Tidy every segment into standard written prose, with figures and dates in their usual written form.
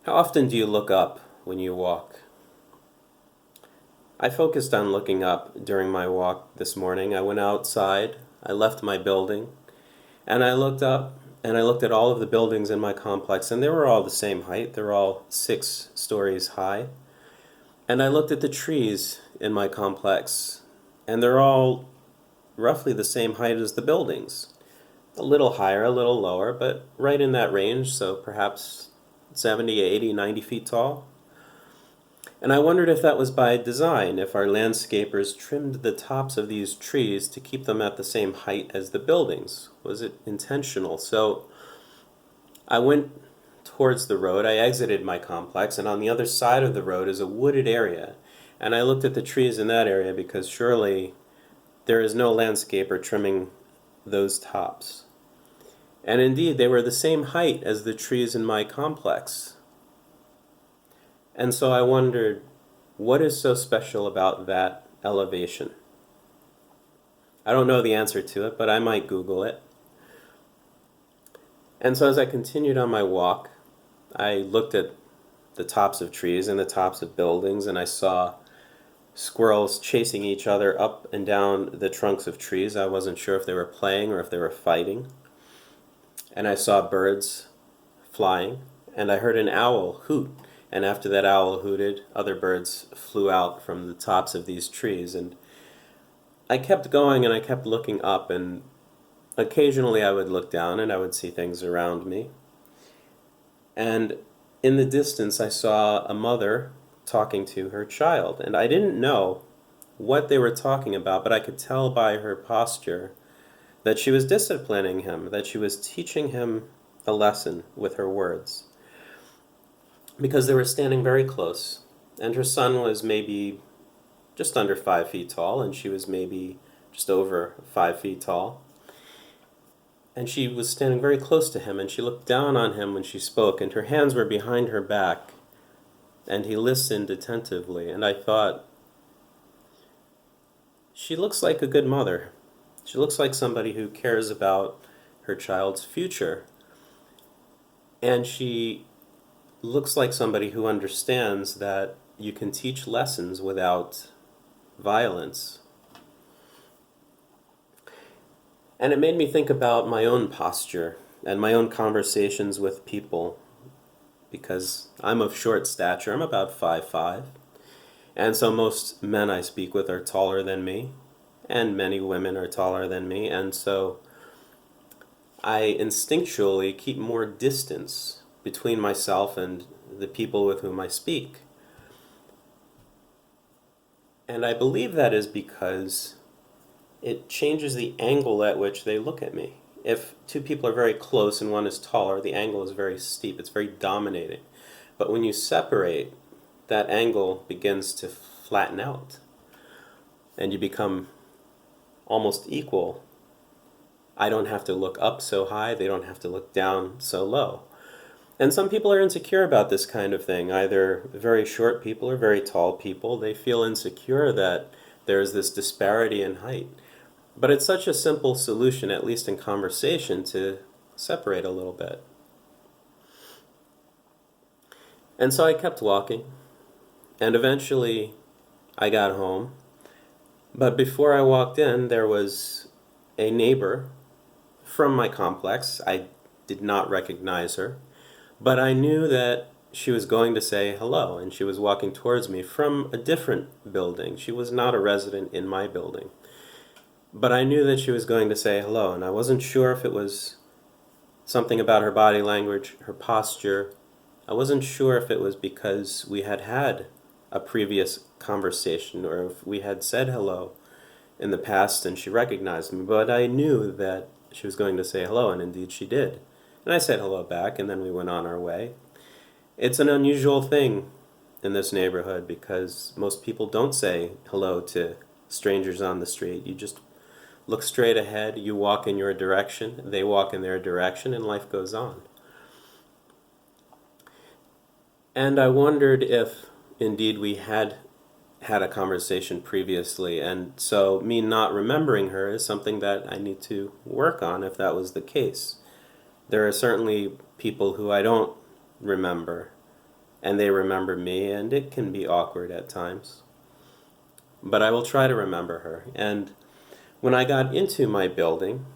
How often do you look up when you walk? I focused on looking up during my walk this morning. I went outside, I left my building, and I looked up and I looked at all of the buildings in my complex, and they were all the same height. They're all 6 stories high. And I looked at the trees in my complex, and they're all roughly the same height as the buildings. A little higher, a little lower, but right in that range, so perhaps 70, 80, 90 feet tall. And I wondered if that was by design, if our landscapers trimmed the tops of these trees to keep them at the same height as the buildings. Was it intentional? So I went towards the road, I exited my complex, and on the other side of the road is a wooded area. And I looked at the trees in that area because surely there is no landscaper trimming those tops. And indeed, they were the same height as the trees in my complex. And so I wondered, what is so special about that elevation? I don't know the answer to it, but I might Google it. And so as I continued on my walk, I looked at the tops of trees and the tops of buildings, and I saw squirrels chasing each other up and down the trunks of trees. I wasn't sure if they were playing or if they were fighting. And I saw birds flying, and I heard an owl hoot. And after that owl hooted, other birds flew out from the tops of these trees. And I kept going and I kept looking up, and occasionally I would look down and I would see things around me. And in the distance, I saw a mother talking to her child. And I didn't know what they were talking about, but I could tell by her posture that she was disciplining him, that she was teaching him a lesson with her words. Because they were standing very close, and her son was maybe just under 5 feet tall, and she was maybe just over 5 feet tall. And she was standing very close to him, and she looked down on him when she spoke, and her hands were behind her back, and he listened attentively. And I thought, she looks like a good mother. She looks like somebody who cares about her child's future. And she looks like somebody who understands that you can teach lessons without violence. And it made me think about my own posture and my own conversations with people, because I'm of short stature. I'm about 5'5", and so most men I speak with are taller than me, and many women are taller than me, and so I instinctually keep more distance between myself and the people with whom I speak. And I believe that is because it changes the angle at which they look at me. If two people are very close and one is taller, the angle is very steep, it's very dominating. But when you separate, that angle begins to flatten out, and you become almost equal. I don't have to look up so high, they don't have to look down so low. And some people are insecure about this kind of thing, either very short people or very tall people. They feel insecure that there's this disparity in height. But it's such a simple solution, at least in conversation, to separate a little bit. And so I kept walking, and eventually I got home. But before I walked in, there was a neighbor from my complex. I did not recognize her, but I knew that she was going to say hello, and she was walking towards me from a different building. She was not a resident in my building. But I knew that she was going to say hello, and I wasn't sure if it was something about her body language, her posture. I wasn't sure if it was because we had had a previous conversation or if we had said hello in the past and she recognized me, but I knew that she was going to say hello, and indeed she did. And I said hello back, and then we went on our way. It's an unusual thing in this neighborhood because most people don't say hello to strangers on the street. You just look straight ahead, you walk in your direction, they walk in their direction, and life goes on. And I wondered if indeed we had had a conversation previously, and so me not remembering her is something that I need to work on if that was the case. There are certainly people who I don't remember, and they remember me, and it can be awkward at times. But I will try to remember her. And when I got into my building,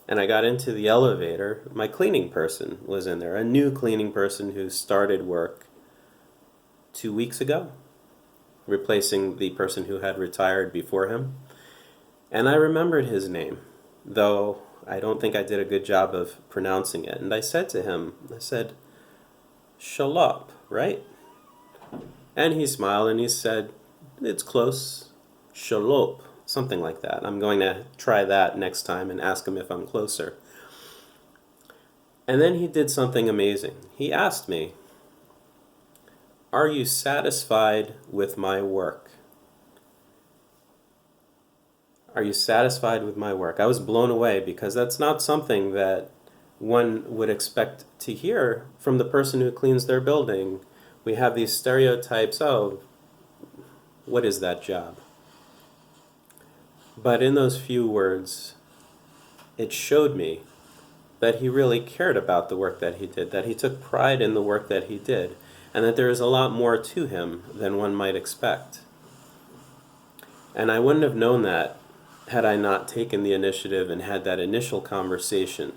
and I got into the elevator, my cleaning person was in there, a new cleaning person who started work 2 weeks ago, replacing the person who had retired before him. And I remembered his name, though I don't think I did a good job of pronouncing it. And I said to him, I said, Shalop, right? And he smiled and he said, it's close, Shalop, something like that. I'm going to try that next time and ask him if I'm closer. And then he did something amazing. He asked me, are you satisfied with my work? Are you satisfied with my work? I was blown away because that's not something that one would expect to hear from the person who cleans their building. We have these stereotypes, oh, what is that job? But in those few words, it showed me that he really cared about the work that he did, that he took pride in the work that he did, and that there is a lot more to him than one might expect. And I wouldn't have known that had I not taken the initiative and had that initial conversation